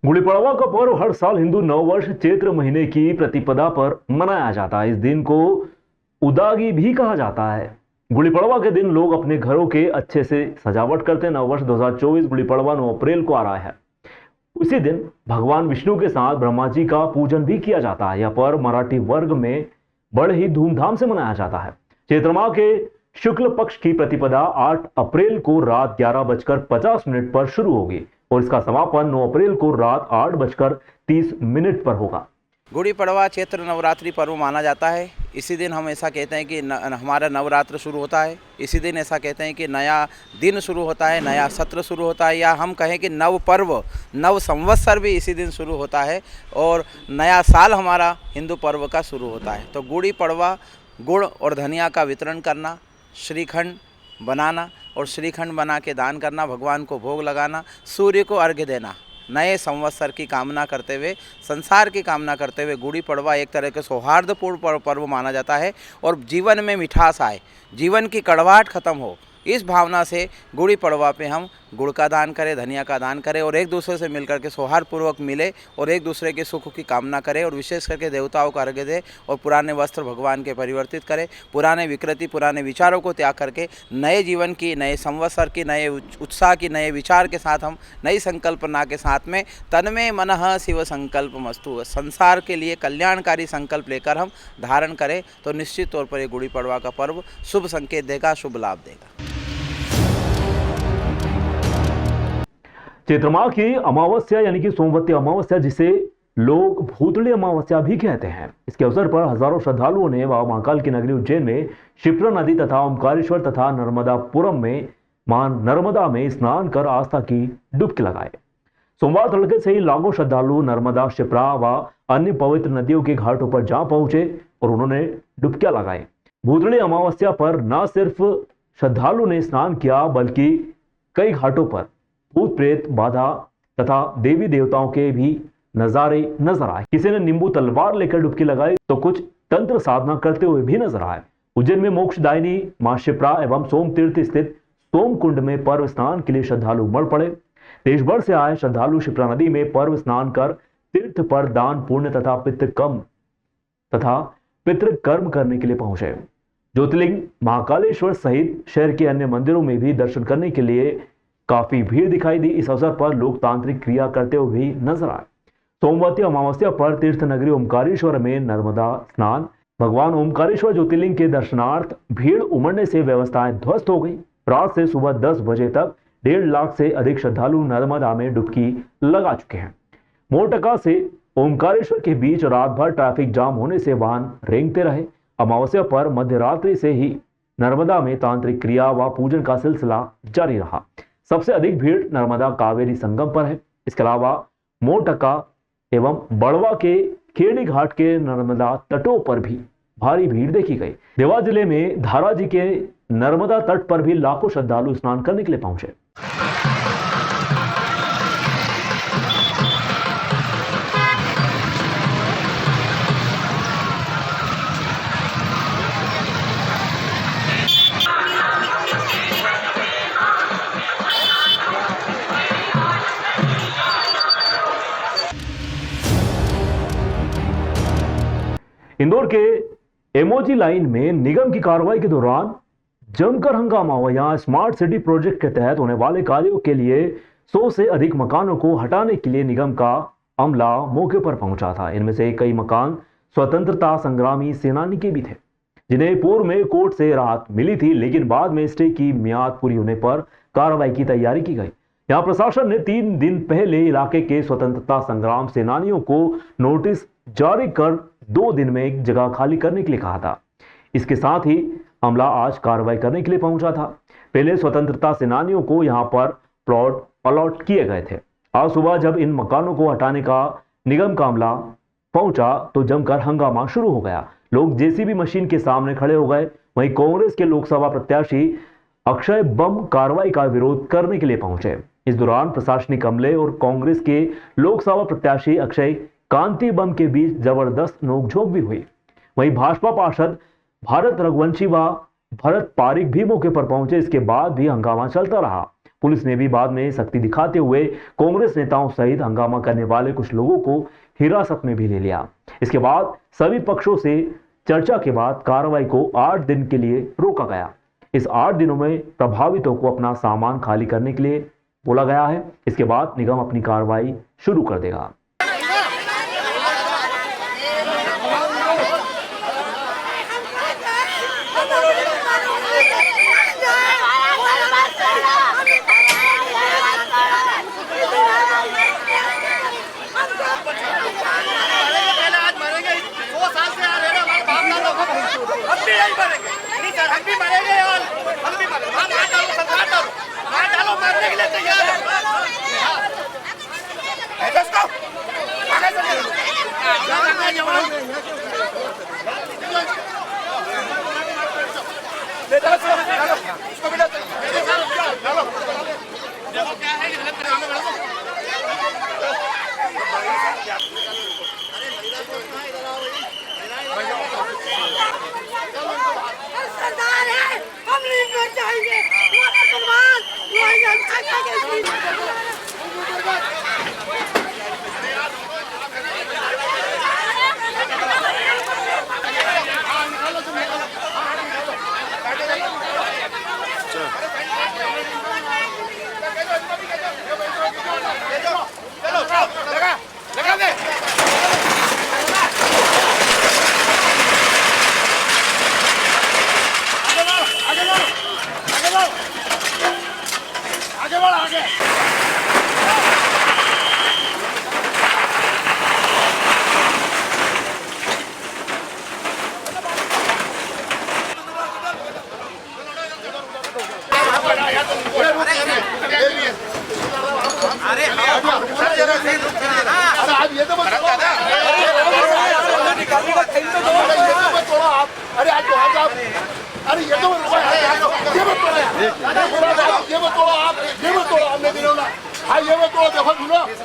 गुड़ी पड़वा का पर्व हर साल हिंदू नववर्ष चैत्र महीने की प्रतिपदा पर मनाया जाता है। इस दिन को उदागी भी कहा जाता है। गुड़ी पड़वा के दिन लोग अपने घरों के अच्छे से सजावट करते हैं। नववर्ष 2024 गुड़ी पड़वा 9 अप्रैल को आ रहा है। उसी दिन भगवान विष्णु के साथ ब्रह्मा जी का पूजन भी किया जाता है। यह पर्व मराठी वर्ग में बड़े ही धूमधाम से मनाया जाता है। चैत्र माह के शुक्ल पक्ष की प्रतिपदा 8 अप्रैल को रात 11:50 पर शुरू होगी और इसका समापन 9 अप्रैल को रात 8:30 पर होगा। गुड़ी पड़वा चैत्र नवरात्रि पर्व माना जाता है। इसी दिन हम ऐसा कहते हैं कि हमारा नवरात्र शुरू होता है। इसी दिन ऐसा कहते हैं कि नया दिन शुरू होता है, नया सत्र शुरू होता है, या हम कहें कि नव पर्व, नव संवत्सर भी इसी दिन शुरू होता है और नया साल हमारा हिंदू पर्व का शुरू होता है। तो गुड़ी पड़वा गुड़ और धनिया का वितरण करना, श्रीखंड बनाना और श्रीखंड बना के दान करना, भगवान को भोग लगाना, सूर्य को अर्घ्य देना, नए संवत्सर की कामना करते हुए, संसार की कामना करते हुए गुड़ी पड़वा एक तरह के सौहार्दपूर्ण पर्व माना जाता है और जीवन में मिठास आए, जीवन की कड़वाहट खत्म हो, इस भावना से गुड़ी पड़वा पे हम गुड़ का दान करें, धनिया का दान करें और एक दूसरे से मिलकर के सौहार्दपूर्वक मिले और एक दूसरे के सुख की कामना करें और विशेष करके देवताओं को अर्घ्य दें और पुराने वस्त्र भगवान के परिवर्तित करें। पुराने विकृति, पुराने विचारों को त्याग करके नए जीवन की, नए संवत्सर की, नए उत्साह की, नए विचार के साथ हम नई संकल्पना के साथ में तन्मे मनः शिव संकल्प मस्तु, संसार के लिए कल्याणकारी संकल्प लेकर हम धारण करें तो निश्चित तौर पर ये गुड़ी पड़वा का पर्व शुभ संकेत देगा, शुभ लाभ देगा। चैत्र माह की अमावस्या यानी कि सोमवती अमावस्या, जिसे लोग भूतड़ी अमावस्या भी कहते हैं, इसके अवसर पर हजारों श्रद्धालुओं ने महाकाल की नगरी उज्जैन में क्षिप्रा नदी तथा ओमकारेश्वर तथा नर्मदापुरम में मां नर्मदा में स्नान कर आस्था की डुबकी लगाए। सोमवार तड़के से ही लाखों श्रद्धालु नर्मदा, क्षिप्रा व अन्य पवित्र नदियों के घाटों पर जा पहुंचे और उन्होंने डुबकियां लगाई। भूतड़ी अमावस्या पर न सिर्फ श्रद्धालु ने स्नान किया बल्कि कई घाटों पर भूत प्रेत बाधा तथा देवी देवताओं के भी नजारे नजर आए। किसी ने नींबू तलवार लेकर डुबकी लगाई तो कुछ तंत्र साधना करते हुए भी नजर आए। उज्जैन में मोक्षदायिनी मां क्षिप्रा एवं सोम तीर्थ स्थित सोम कुंड में पर्व स्नान के लिए श्रद्धालु उमड़ पड़े। देश भर से आए श्रद्धालु क्षिप्रा नदी में पर्व स्नान कर तीर्थ पर दान पुण्य तथा पितृकर्म करने के लिए पहुंचे। ज्योतिर्लिंग महाकालेश्वर सहित शहर के अन्य मंदिरों में भी दर्शन करने के लिए काफी भीड़ दिखाई दी। इस अवसर पर लोग तांत्रिक क्रिया करते हुए भी नजर आए। सोमवती अमावस्या पर तीर्थ नगरी ओमकारेश्वर में नर्मदा स्नान, भगवान ओमकारेश्वर ज्योतिर्लिंग के दर्शनार्थ भीड़ उमड़ने से व्यवस्थाएं ध्वस्त हो गई। रात से सुबह 10 बजे तक 1.5 लाख से अधिक श्रद्धालु नर्मदा में डुबकी लगा चुके हैं। मोरटका से ओमकारेश्वर के बीच रात भर ट्रैफिक जाम होने से वाहन रेंगते रहे। अमावस्या पर मध्यरात्रि से ही नर्मदा में तांत्रिक क्रिया व पूजन का सिलसिला जारी रहा। सबसे अधिक भीड़ नर्मदा कावेरी संगम पर है। इसके अलावा मोरटका एवं बड़वा के खेड़ी घाट के नर्मदा तटों पर भी भारी भीड़ देखी गई। देवास जिले में धारा जी के नर्मदा तट पर भी लाखों श्रद्धालु स्नान करने के लिए पहुंचे। इंदौर के एमओजी लाइन में निगम की कार्रवाई के दौरान जमकर हंगामा हुआ। यहां स्मार्ट सिटी प्रोजेक्ट के तहत होने वाले कार्यों के लिए 100 से अधिक मकानों को हटाने के लिए निगम का अमला मौके पर पहुंचा था। इनमें से कई मकान स्वतंत्रता संग्रामी सेनानी के भी थे, जिन्हें पूर्व में कोर्ट से राहत मिली थी, लेकिन बाद में स्टे की मियाद पूरी होने पर कार्रवाई की तैयारी की गई। यहां प्रशासन ने 3 दिन पहले इलाके के स्वतंत्रता संग्राम सेनानियों को नोटिस जारी कर 2 दिन में एक जगह खाली करने के लिए कहा था। इसके साथ ही अमला आज कार्रवाई करने के लिए पहुंचा था। पहले स्वतंत्रता सेनानियों को यहां पर प्लॉट अलॉट किए गए थे। आज सुबह जब इन मकानों को हटाने का निगम का अमला पहुंचा तो जमकर हंगामा शुरू हो गया। लोग जेसीबी मशीन के सामने खड़े हो गए। वहीं कांग्रेस के लोकसभा प्रत्याशी अक्षय बम कार्रवाई का विरोध करने के लिए पहुंचे। इस दौरान प्रशासनिक अमले और कांग्रेस के लोकसभा प्रत्याशी अक्षय कांति बम के बीच जबरदस्त नोकझोंक भी हुई। वहीं भाजपा पार्षद भारत रघुवंशी व भरत पारिक भी मौके पर पहुंचे। इसके बाद भी हंगामा चलता रहा। पुलिस ने भी बाद में सख्ती दिखाते हुए कांग्रेस नेताओं सहित हंगामा करने वाले कुछ लोगों को हिरासत में भी ले लिया। इसके बाद सभी पक्षों से चर्चा के बाद कार्रवाई को 8 दिन के लिए रोका गया। इस 8 दिनों में प्रभावितों को अपना सामान खाली करने के लिए बोला गया है। इसके बाद निगम अपनी कार्रवाई शुरू कर देगा।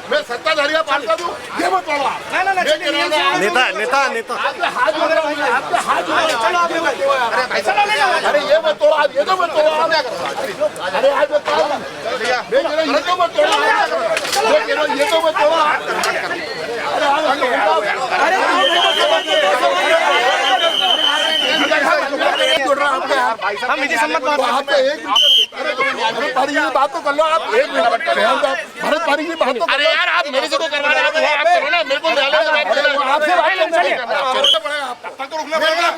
मैं सत्ताधारी का पार्टी दूं, ये मत बोलो आप। नेता आपके हाथ जोड़ रहा हूं, आपके हाथ जोड़ रहा हूं। चलो आप अरे ये मत तोड़ो आप, ये तो मत तोड़ो आप। अरे आज मत तोड़ो, मैं कह रहा हूं ये तो मत तोड़ो, मैं कह रहा हूं ये तो मत तोड़ो आप। हम निजी सम्मत भरत पारी की बात तो कर लो आप। एक मिनट भरत पारी की बात तो। अरे यार आप मेरे से को करवा रहे हैं, आप करो ना, मेरे को आपसे बात रुकना पड़ेगा।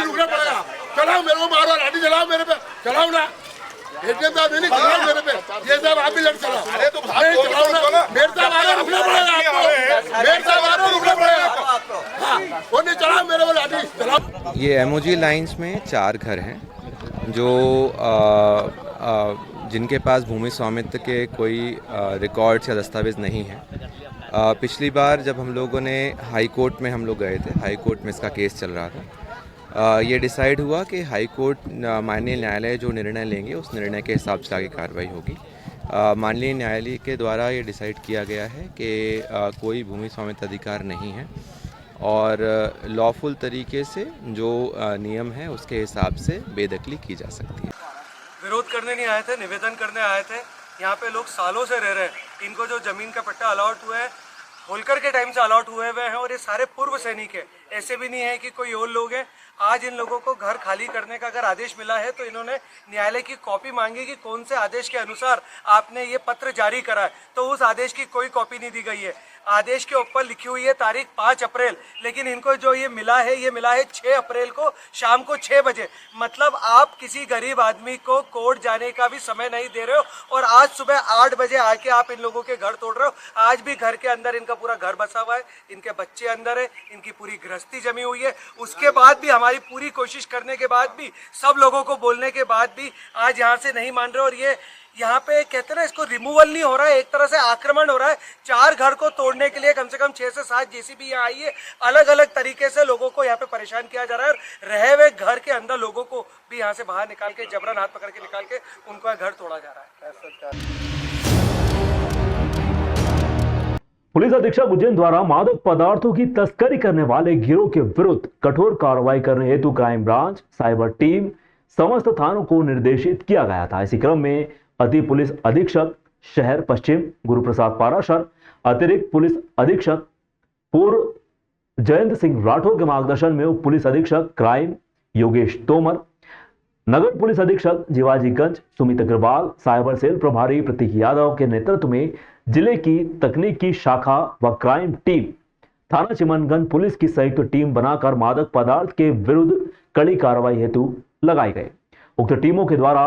रुकना पड़ेगा। चलाओ मेरे को, मारो लाठी चलाओ मेरे पे, चलाओ ना। एटीएम साहब नहीं चलाओ मेरे पे, ये साहब आप भी लड़ चलाओ। अरे तो चलाओ ना, मेरे साहब आ रहे रुकना पड़ेगा आपको, मेरे साहब आ रहे रुकना पड़ेगा। हाँ वो नहीं चलाओ मेरे को लाठी चलाओ। ये एमओजी लाइंस में 4 घर हैं जो जिनके पास भूमि स्वामित्व के कोई रिकॉर्ड्स या दस्तावेज़ नहीं हैं। पिछली बार जब हम लोगों ने हाई कोर्ट में हम लोग गए थे, हाई कोर्ट में इसका केस चल रहा था, ये डिसाइड हुआ कि हाई कोर्ट माननीय न्यायालय जो निर्णय लेंगे उस निर्णय के हिसाब से आगे कार्रवाई होगी। माननीय न्यायालय के द्वारा ये डिसाइड किया गया है कि कोई भूमि स्वामित्व अधिकार नहीं है और लॉफुल तरीके से जो नियम है उसके हिसाब से बेदखली की जा सकती है। विरोध करने नहीं आए थे, निवेदन करने आए थे। यहाँ पे लोग सालों से रह रहे हैं, इनको जो ज़मीन का पट्टा अलॉट हुआ है होलकर के टाइम से अलॉट हुए हुए हैं और ये सारे पूर्व सैनिक हैं, ऐसे भी नहीं है कि कोई और लोग हैं। आज इन लोगों को घर खाली करने का अगर आदेश मिला है तो इन्होंने न्यायालय की कॉपी मांगी कि कौन से आदेश के अनुसार आपने ये पत्र जारी करा है, तो उस आदेश की कोई कॉपी नहीं दी गई है। आदेश के ऊपर लिखी हुई है तारीख 5 अप्रैल, लेकिन इनको जो ये मिला है 6 अप्रैल को शाम को 6 बजे। मतलब आप किसी गरीब आदमी को कोर्ट जाने का भी समय नहीं दे रहे हो और आज सुबह 8 बजे आके आप इन लोगों के घर तोड़ रहे हो। आज भी घर के अंदर इनका पूरा घर बसा हुआ है, इनके बच्चे अंदर है, इनकी पूरी गृहस्थी जमी हुई है। उसके बाद भी हमारी पूरी कोशिश करने के बाद भी, सब लोगों को बोलने के बाद भी आज यहाँ से नहीं मान रहे और ये यहाँ पे कहते हैं ना, इसको रिमूवल नहीं हो रहा है, एक तरह से आक्रमण हो रहा है। 4 घर को तोड़ने के लिए कम से कम 6 से 7 जेसीबी यहाँ आई है। अलग अलग तरीके से लोगों को यहाँ पे परेशान किया जा रहा है। रहे हुए घर के अंदर लोगों को भी यहाँ से बाहर निकाल के, जबरन हाथ पकड़ के निकाल के उनका घर तोड़ा जा रहा है। पुलिस अधीक्षक उज्जैन द्वारा मादक पदार्थों की तस्करी करने वाले गिरोह के विरुद्ध कठोर कार्रवाई करने हेतु क्राइम ब्रांच, साइबर टीम समस्त थानों को निर्देशित किया गया था। इसी क्रम में अति पुलिस अधीक्षक शहर पश्चिम गुरुप्रसाद पाराशर, अतिरिक्त पुलिस अधीक्षक पूर्व जयंत सिंह राठौर के मार्गदर्शन में उप पुलिस अधीक्षक क्राइम योगेश तोमर, नगर पुलिस अधीक्षक जीवाजीगंज सुमित अग्रवाल, साइबर सेल प्रभारी प्रतीक यादव के नेतृत्व में जिले की तकनीकी शाखा व क्राइम टीम थाना चिमनगंज पुलिस की संयुक्त टीम बनाकर मादक पदार्थ के विरुद्ध कड़ी कार्रवाई हेतु लगाई गई। उक्त टीमों के द्वारा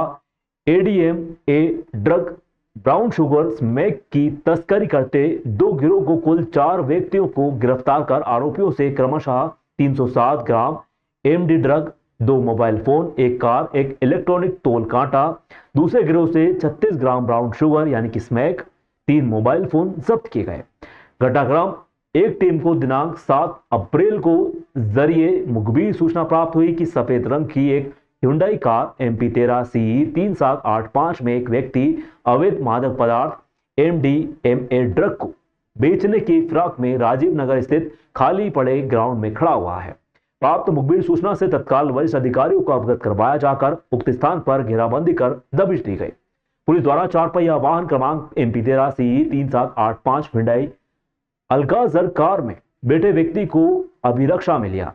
ADM a drug, brown sugar, smack की तस्करी करते 2 गिरोह को कुल 4 व्यक्तियों को गिरफ्तार कर आरोपियों से क्रमशः 307 gram MD drug, 2 mobile phone, 1 car, 1 electronic तोल कांटा, दूसरे गिरोह से 36 ग्राम ब्राउन शुगर यानी कि स्मैक, 3 मोबाइल फोन जब्त किए गए। घटनाक्रम एक टीम को दिनांक 7 अप्रैल को जरिए मुखबिर सूचना प्राप्त हुई कि सफेद रंग की एक हुंडई कार MP13 CE 3785 में एक व्यक्ति अवैध मादक पदार्थ MDMA ड्रग को बेचने की फिराक में राजीव नगर स्थित खाली पड़े ग्राउंड में खड़ा हुआ है। प्राप्त मुखबिर सूचना से तत्काल वरिष्ठ अधिकारियों को अवगत करवाया जाकर उक्त स्थान पर घेराबंदी कर दबिश दी गई। पुलिस द्वारा 4 पहिया वाहन क्रमांक MP13 CE 3785 हुंडई अलकाजर कार में बैठे व्यक्ति को अभिरक्षा में लिया।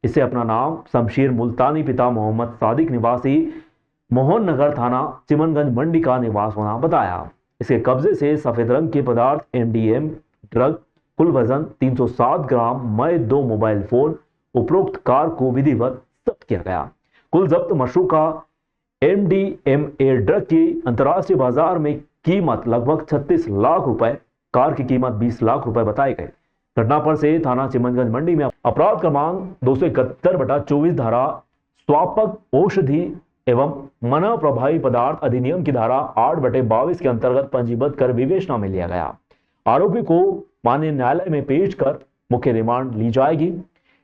इसे अपना नाम शमशीर मुल्तानी, पिता मोहम्मद सादिक, निवासी मोहन नगर, थाना चिमनगंज मंडी का निवास होना बताया। इसके कब्जे से सफेद रंग के पदार्थ MDM ड्रग, कुल वजन 307 ग्राम मय, 2 मोबाइल फोन, उपरोक्त कार को विधिवत जब्त किया गया। कुल जब्त मशरूका MDMA ड्रग की अंतर्राष्ट्रीय बाजार में कीमत लगभग 36 लाख रुपए, कार की कीमत 20 लाख रुपए बताई गई। घटना पर से थाना चिमनगंज मंडी में अपराध क्रमांक 271/24 धारा स्वापक औषधि एवं मना प्रभावी पदार्थ अधिनियम की धारा 8/22 के अंतर्गत पंजीबद्ध कर विवेचना में लिया गया। आरोपी को माननीय न्यायालय में पेश कर मुख्य रिमांड ली जाएगी।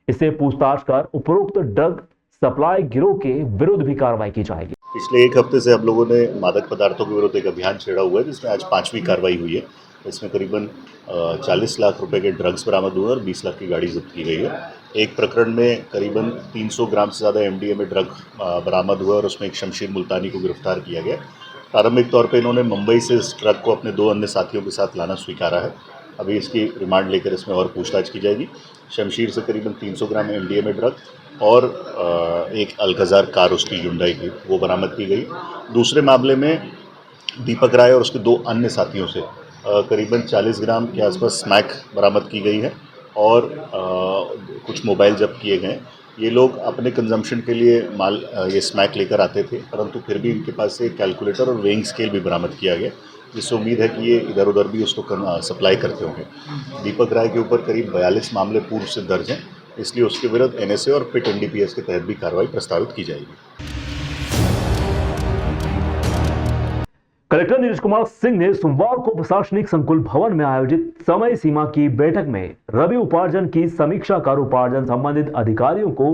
इससे पूछताछ कर उपरोक्त ड्रग सप्लाई गिरोह के विरुद्ध भी कार्रवाई की जाएगी। पिछले 1 हफ्ते से हम लोगों ने मादक पदार्थों के विरुद्ध एक अभियान छेड़ा हुआ है, जिसमें आज 5वीं कार्रवाई हुई है। इसमें करीबन 40 लाख रुपए के ड्रग्स बरामद हुए और 20 लाख की गाड़ी जब्त की गई है। एक प्रकरण में करीबन 300 ग्राम से ज़्यादा MDMA ड्रग बरामद हुआ और उसमें एक शमशीर मुल्तानी को गिरफ्तार किया गया। प्रारंभिक तौर पर इन्होंने मुंबई से इस ट्रक को अपने 2 अन्य साथियों के साथ लाना स्वीकारा है। अभी इसकी रिमांड लेकर इसमें और पूछताछ की जाएगी। शमशीर से करीबन 300 ग्राम MDMA ड्रग और एक अल्काजार कार उसकी हुंडई की वो बरामद की गई। दूसरे मामले में दीपक राय और उसके 2 अन्य साथियों से करीबन 40 ग्राम के आसपास स्मैक बरामद की गई है और कुछ मोबाइल जब्त किए गए। ये लोग अपने कंजम्पशन के लिए ये स्मैक लेकर आते थे, परंतु फिर भी इनके पास से कैलकुलेटर और वेइंग स्केल भी बरामद किया गया, जिससे उम्मीद है कि ये इधर उधर भी उसको सप्लाई करते होंगे। दीपक राय के ऊपर करीब 42 मामले पूर्व से दर्ज हैं, इसलिए उसके विरुद्ध NSA और पिट NDPS के तहत भी कार्रवाई प्रस्तावित की जाएगी। कलेक्टर नीरज कुमार सिंह ने सोमवार को प्रशासनिक संकुल भवन में आयोजित समय सीमा की बैठक में रबी उपार्जन की समीक्षा कर उपार्जन संबंधित अधिकारियों को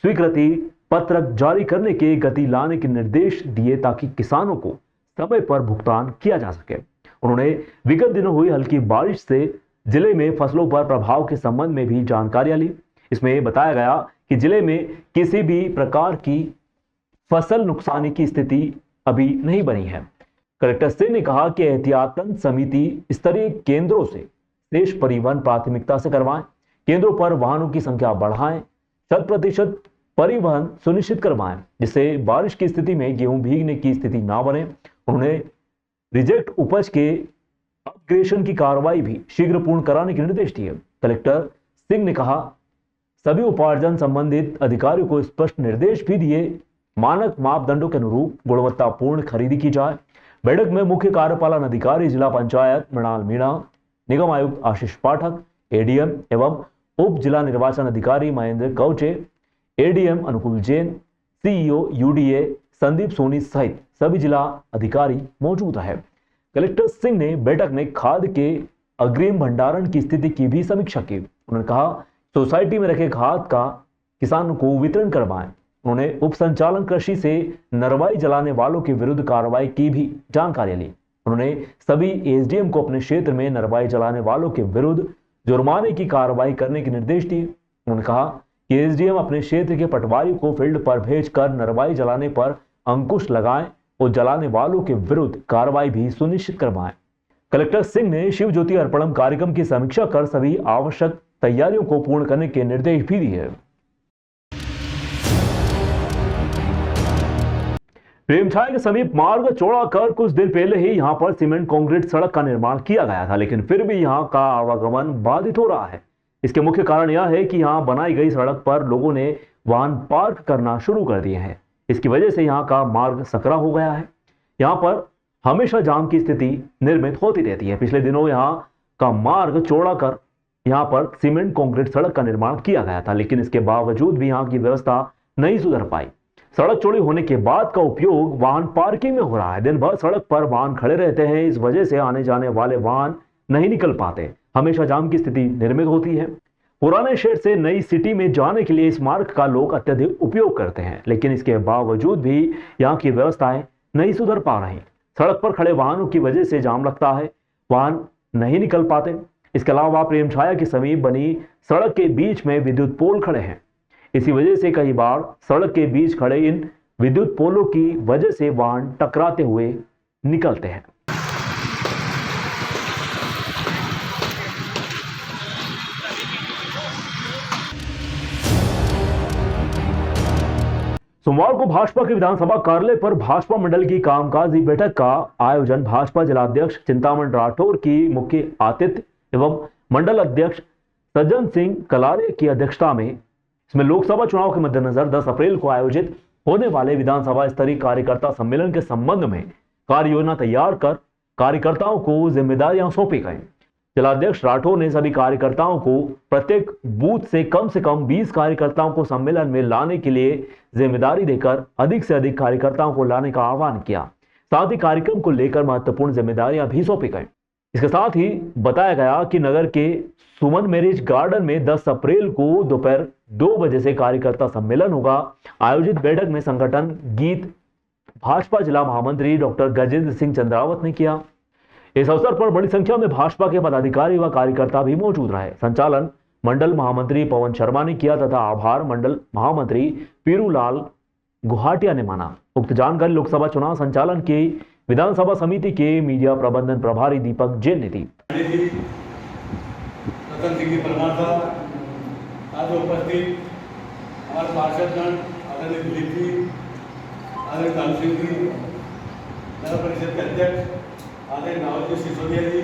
स्वीकृति पत्रक जारी करने के गति लाने के निर्देश दिए ताकि किसानों को समय पर भुगतान किया जा सके। उन्होंने विगत दिनों हुई हल्की बारिश से जिले में फसलों पर प्रभाव के संबंध में भी जानकारियां ली। इसमें बताया गया कि जिले में किसी भी प्रकार की फसल नुकसानी की स्थिति अभी नहीं बनी है। कलेक्टर सिंह ने कहा कि एहतियातन समिति स्तरीय केंद्रों से शेष परिवहन प्राथमिकता से करवाएं, केंद्रों पर वाहनों की संख्या बढ़ाएं, 100% परिवहन सुनिश्चित करवाएं, जिससे बारिश की स्थिति में गेहूं भीगने की स्थिति ना बने। उन्होंने रिजेक्ट उपज के अपग्रेडेशन की कार्रवाई भी शीघ्र पूर्ण कराने के निर्देश दिए। कलेक्टर सिंह ने कहा सभी उपार्जन संबंधित अधिकारियों को स्पष्ट निर्देश भी दिए, मानक मापदंडों के अनुरूप गुणवत्तापूर्ण खरीदी की जाए। बैठक में मुख्य कार्यपालन अधिकारी जिला पंचायत मृणाल मीणा, निगम आयुक्त आशीष पाठक, ADM एवं उप जिला निर्वाचन अधिकारी महेंद्र कौचे, ADM अनुकूल जैन, CEO UDA संदीप सोनी सहित सभी जिला अधिकारी मौजूद है। कलेक्टर सिंह ने बैठक में खाद के अग्रिम भंडारण की स्थिति की भी समीक्षा की। उन्होंने कहा सोसाइटी में रखे खाद का किसानों को वितरण करवाएं। उन्होंने उप संचालन कृषि से नरवाई जलाने वालों के विरुद्ध कार्रवाई की भी जानकारी ली। उन्होंने सभी SDM को अपने क्षेत्र में नरवाई जलाने वालों के विरुद्ध जुर्माने की कार्रवाई करने के निर्देश दिए। उन्होंने कहा कि SDM अपने क्षेत्र के पटवारी को फील्ड पर भेजकर नरवाई जलाने पर अंकुश लगाएं और जलाने वालों के विरुद्ध कार्रवाई भी सुनिश्चित करवाएं। कलेक्टर सिंह ने शिव ज्योति अर्पणम कार्यक्रम की समीक्षा कर सभी आवश्यक तैयारियों को पूर्ण करने के निर्देश भी दिए। प्रेमछाया के समीप मार्ग चौड़ा कर कुछ दिन पहले ही यहां पर सीमेंट कंक्रीट सड़क का निर्माण किया गया था, लेकिन फिर भी यहां का आवागमन बाधित हो रहा है। इसके मुख्य कारण यह है कि यहां बनाई गई सड़क पर लोगों ने वाहन पार्क करना शुरू कर दिए हैं। इसकी वजह से यहां का मार्ग सकरा हो गया है। यहां पर हमेशा जाम की स्थिति निर्मित होती रहती है। पिछले दिनों यहां का मार्ग चौड़ा कर यहां पर सीमेंट कंक्रीट सड़क का निर्माण किया गया था, लेकिन इसके बावजूद भी यहां की व्यवस्था नहीं सुधर पाई। सड़क चौड़ी होने के बाद का उपयोग वाहन पार्किंग में हो रहा है। दिन भर सड़क पर वाहन खड़े रहते हैं। इस वजह से आने जाने वाले वाहन नहीं निकल पाते। हमेशा जाम की स्थिति निर्मित होती है। पुराने शहर से नई सिटी में जाने के लिए इस मार्ग का लोग अत्यधिक उपयोग करते हैं, लेकिन इसके बावजूद भी यहाँ की व्यवस्थाएं नहीं सुधर पा रही। सड़क पर खड़े वाहनों की वजह से जाम लगता है, वाहन नहीं निकल पाते। इसके अलावा प्रेमछाया के समीप बनी सड़क के बीच में विद्युत पोल खड़े हैं। इसी वजह से कई बार सड़क के बीच खड़े इन विद्युत पोलों की वजह से वाहन टकराते हुए निकलते हैं। सोमवार को भाजपा के विधानसभा कार्यालय पर भाजपा मंडल की कामकाजी बैठक का आयोजन भाजपा जिलाध्यक्ष चिंतामण राठौर की मुख्य आतिथ्य एवं मंडल अध्यक्ष सज्जन सिंह कलारे की अध्यक्षता में। इसमें लोकसभा चुनाव के मद्देनजर 10 अप्रैल को आयोजित होने वाले विधानसभा स्तरीय कार्यकर्ता सम्मेलन के संबंध में कार्य योजना तैयार कर कार्यकर्ताओं को जिम्मेदारियां सौंपी गई। जिलाध्यक्ष राठौर ने सभी कार्यकर्ताओं को प्रत्येक बूथ से कम 20 कार्यकर्ताओं को सम्मेलन में लाने के लिए जिम्मेदारी देकर अधिक से अधिक कार्यकर्ताओं को लाने का आह्वान किया। साथ ही कार्यक्रम को लेकर महत्वपूर्ण जिम्मेदारियां भी सौंपी गई। इसके साथ ही बताया गया कि नगर के सुमन मैरिज गार्डन में 10 अप्रैल को दोपहर 2 बजे से कार्यकर्ता सम्मेलन होगा। आयोजित बैठक में संगठन गीत भाजपा जिला महामंत्री डॉक्टर गजेंद्र सिंह चंद्रावत ने किया। इस अवसर पर बड़ी संख्या में भाजपा के पदाधिकारी व कार्यकर्ता भी मौजूद रहे। संचालन मंडल महामंत्री पवन शर्मा ने किया तथा आभार मंडल महामंत्री पीरूलाल गुहाटिया ने माना। उक्त जानकारी लोकसभा चुनाव संचालन की विधानसभा समिति के मीडिया प्रबंधन प्रभारी दीपक जैन ने दी। आज उपस्थित हमारे पार्षदगण आदरणीय दिलीप जी, आदरणीय कालू सिंह जी, नगर परिषद के अध्यक्ष आदरणीय नावल सिसोदिया जी।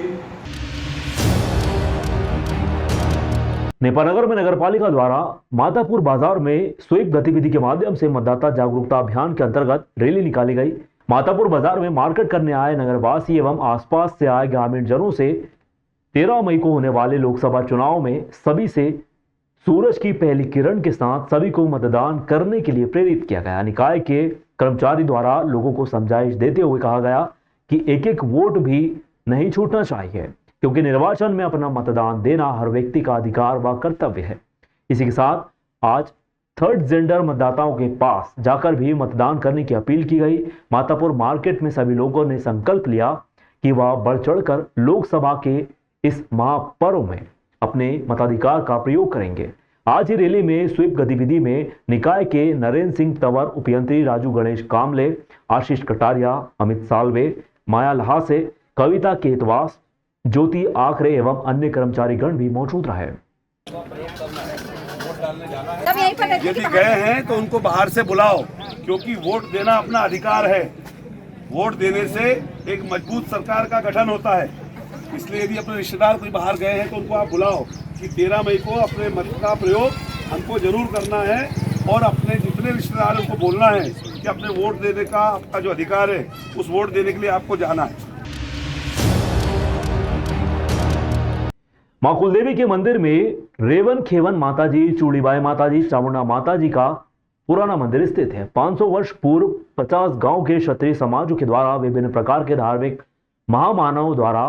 नेपानगर में नगरपालिका द्वारा मातापुर बाजार में स्वीप गतिविधि के माध्यम से मतदाता जागरूकता अभियान के अंतर्गत रैली निकाली गई। मातापुर बाजार में मार्केट करने आए नगरवासी एवं आसपास से आए ग्रामीण जनों से 13 मई को होने वाले लोकसभा चुनाव में सभी से सूरज की पहली किरण के साथ सभी को मतदान करने के लिए प्रेरित किया गया। निकाय के कर्मचारी द्वारा लोगों को समझाइश देते हुए कहा गया कि एक वोट भी नहीं छूटना चाहिए, क्योंकि निर्वाचन में अपना मतदान देना हर व्यक्ति का अधिकार व कर्तव्य है। इसी के साथ आज थर्ड जेंडर मतदाताओं के पास जाकर भी मतदान करने की अपील की गई। मातापुर मार्केट में सभी लोगों ने संकल्प लिया कि वह बढ़ चढ़कर लोकसभा के इस महापर्व में अपने मताधिकार का प्रयोग करेंगे। आज ही रैली में स्वीप गतिविधि में निकाय के नरेंद्र सिंह तंवर, उपयंत्री राजू गणेश कामले, आशीष कटारिया, अमित सालवे, माया लहासे, कविता केतवास, ज्योति आखरे एवं अन्य कर्मचारीगण भी मौजूद रहे। यदि गए हैं तो उनको बाहर से बुलाओ, क्योंकि वोट देना अपना अधिकार है। वोट देने से एक मजबूत सरकार का गठन होता है। इसलिए यदि अपने रिश्तेदार कोई बाहर गए हैं तो उनको आप बुलाओ कि 13 मई को अपने मत का प्रयोग हमको जरूर करना है और अपने जितने रिश्तेदारों को बोलना है कि अपने वोट देने का आपका जो अधिकार है उस वोट देने के लिए आपको जाना है। मां कुलदेवी के मंदिर में रेवन खेवन माताजी, चूड़ीबाई माताजी, चामुंडा माताजी का पुराना मंदिर स्थित है। 500 वर्ष पूर्व 50 गांव के क्षत्रिय समाजों के द्वारा विभिन्न प्रकार के धार्मिक महामानव द्वारा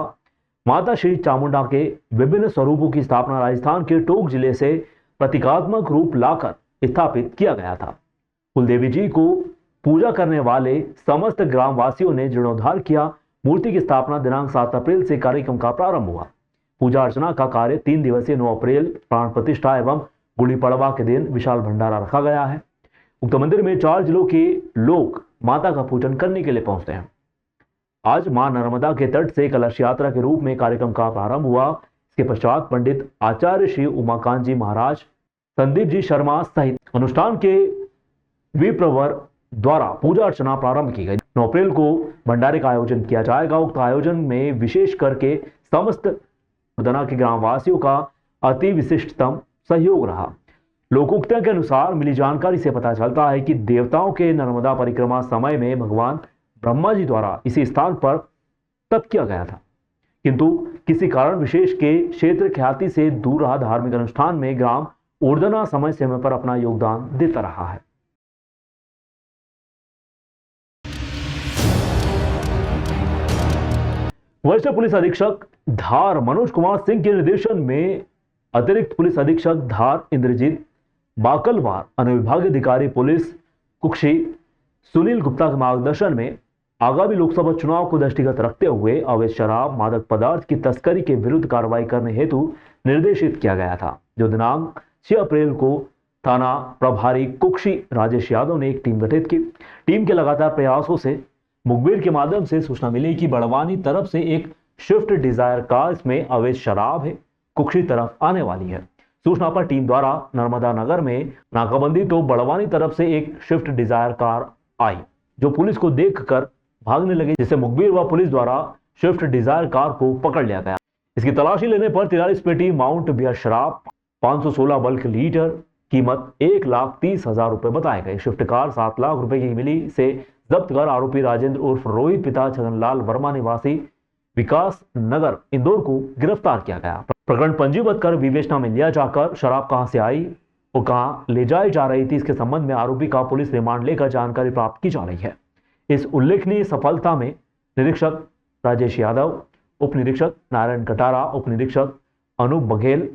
माता श्री चामुंडा के विभिन्न स्वरूपों की स्थापना राजस्थान के टोंक जिले से प्रतीकात्मक रूप लाकर स्थापित किया गया था। कुलदेवी जी को पूजा करने वाले समस्त ग्रामवासियों ने जीर्णोद्धार किया। मूर्ति की स्थापना दिनांक 7 अप्रैल से कार्यक्रम का प्रारंभ हुआ। पूजा अर्चना का कार्य 3 दिवसीय 9 अप्रैल प्राण प्रतिष्ठा एवं गुड़ी पड़वा के दिन विशाल भंडारा रखा गया है। उक्त मंदिर में 4 जिलों के लोग माता का पूजन करने के लिए पहुंचते हैं। आज मां नर्मदा के तट से कलश यात्रा के रूप में कार्यक्रम का प्रारंभ हुआ। इसके पश्चात पंडित आचार्य श्री उमाकांत जी महाराज, संदीप जी शर्मा सहित अनुष्ठान के विप्रवर द्वारा पूजा अर्चना प्रारंभ की गई। 9 अप्रैल को भंडारे का आयोजन किया जाएगा। उक्त आयोजन में विशेष करके समस्त उर्दना के ग्रामवासियों का अति विशिष्टतम सहयोग रहा। लोकोक्तियों के अनुसार मिली जानकारी से पता चलता है कि देवताओं के नर्मदा परिक्रमा समय में भगवान ब्रह्मा जी द्वारा इसी स्थान पर तप किया गया था, किंतु किसी कारण विशेष के क्षेत्र ख्याति से दूर रहा धार्मिक अनुष्ठान में ग्राम उर्दना समय समय पर अपना योगदान देता रहा है। वरिष्ठ पुलिस अधीक्षक धार मनोज कुमार सिंह के निर्देशन में अतिरिक्त पुलिस अधीक्षक धार इंद्रजीत बाकलवार, अनुविभागीय अधिकारी पुलिस कुक्षी सुनील गुप्ता के मार्गदर्शन में आगामी लोकसभा चुनाव को दृष्टिगत रखते हुए अवैध शराब, मादक पदार्थ की तस्करी के विरुद्ध कार्रवाई करने हेतु निर्देशित किया गया था, जो दिनांक 6 अप्रैल को थाना प्रभारी कुक्षी राजेश यादव ने एक टीम गठित की। टीम के लगातार प्रयासों से मुखबिर के माध्यम से सूचना मिली कि बड़वानी तरफ से एक स्विफ्ट डिजायर कार इसमें अवैध शराब है कुक्षी तरफ आने वाली है। सूचना पर टीम द्वारा नर्मदा नगर में नाकाबंदी तो बड़वानी तरफ से एक स्विफ्ट डिजायर कार आई, जो पुलिस को देखकर भागने लगी, जिससे मुखबिर व पुलिस द्वारा स्विफ्ट डिजायर कार को पकड़ लिया गया। इसकी तलाशी लेने पर 43 पेटी माउंट बियर शराब, 516 बल्क लीटर, कीमत 1,30,000 रुपए बताए गए। स्विफ्ट कार 7 लाख रुपए की मिली से जब्त कर आरोपी राजेंद्र उर्फ रोहित पिता छगनलाल वर्मा निवासी विकास नगर इंदौर को गिरफ्तार किया गया। प्रकरण पंजीबद्ध कर विवेचना में लिया जाकर शराब कहां से आई और कहां ले जाई जा रही थी, इसके संबंध में आरोपी का पुलिस रिमांड लेकर जानकारी प्राप्त की जा रही है। इस उल्लेखनीय सफलता में निरीक्षक राजेश यादव, उप निरीक्षक नारायण कटारा, उप निरीक्षक अनूप बघेल,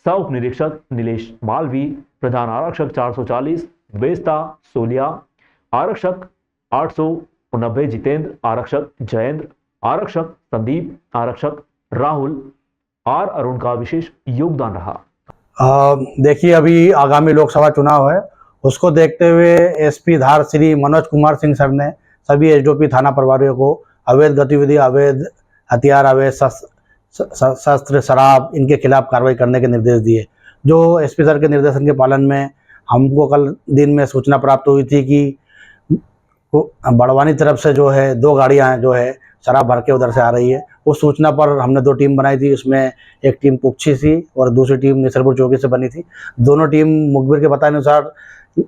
सह उप निरीक्षक नीलेश मालवी, प्रधान आरक्षक 440 बेस्ता सोलिया, आरक्षक 890 जितेंद्र, आरक्षक जयेंद्र, आरक्षक संदीप, आरक्षक राहुल और अरुण का विशेष योगदान रहा। देखिए, अभी आगामी लोकसभा चुनाव है, उसको देखते हुए एसपी धार श्री मनोज कुमार सिंह सर ने सभी एसडीओपी थाना प्रभारियों को अवैध गतिविधि, अवैध हथियार, अवैध शस्त्र, शराब, इनके खिलाफ कार्रवाई करने के निर्देश दिए। जो एसपी सर के निर्देशन के पालन में हमको कल दिन में सूचना प्राप्त हुई थी कि बड़वानी तरफ से जो है 2 गाड़ियां जो है शराब भर के उधर से आ रही है। उस सूचना पर हमने 2 टीम बनाई थी, उसमें एक टीम कुक्षी से और दूसरी टीम निसरपुर चौकी से बनी थी। दोनों टीम मुखबिर के बताने अनुसार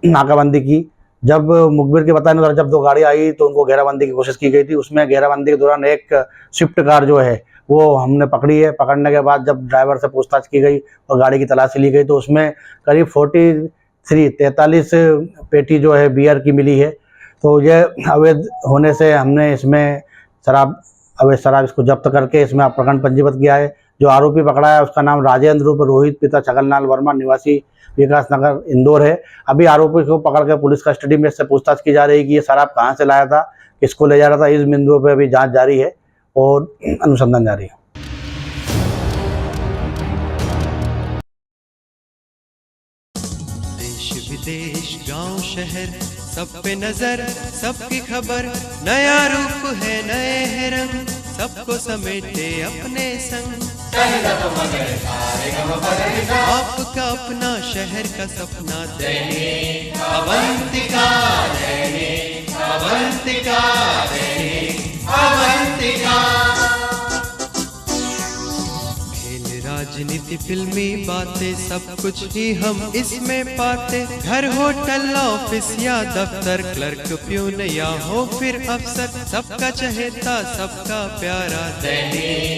नाकाबंदी की। जब मुखबिर के बताने अनुसार जब 2 गाड़ी आई तो उनको घेराबंदी की कोशिश की गई थी। उसमें घेराबंदी के दौरान एक स्विफ्ट कार जो है वो हमने पकड़ी है। पकड़ने के बाद जब ड्राइवर से पूछताछ की गई और गाड़ी की तलाशी ली गई तो उसमें करीब 43 पेटी जो है बियर की मिली है। तो ये अवैध होने से हमने इसमें अवैध शराब इसको जब्त करके इसमें प्रकरण पंजीबद्ध किया है। जो आरोपी पकड़ा है उसका नाम राजेंद्र उर्फ रोहित पिता छगनलाल वर्मा निवासी विकास नगर इंदौर है। अभी आरोपी को पकड़ कर पुलिस कस्टडी में इससे पूछताछ की जा रही है कि ये शराब कहाँ से लाया था, किसको ले जा रहा था। इस बिंदु पे अभी जांच जारी है और अनुसंधान जारी है। देश विदेश गांव शहर सब पे नजर, सबकी खबर, नया रूप है, नए है रंग, सबको समेटे अपने संग। आपका अपना शहर का सपना दैनिक अवंतिका, दैनिक अवंतिका, दैनिक अवंतिका। राजनीति, फिल्मी बातें, सब कुछ ही हम इसमें पाते। घर, होटल, ऑफिस या दफ्तर, क्लर्क, प्यून या हो फिर अफसर, सबका चहेता, सबका प्यारा दैनिक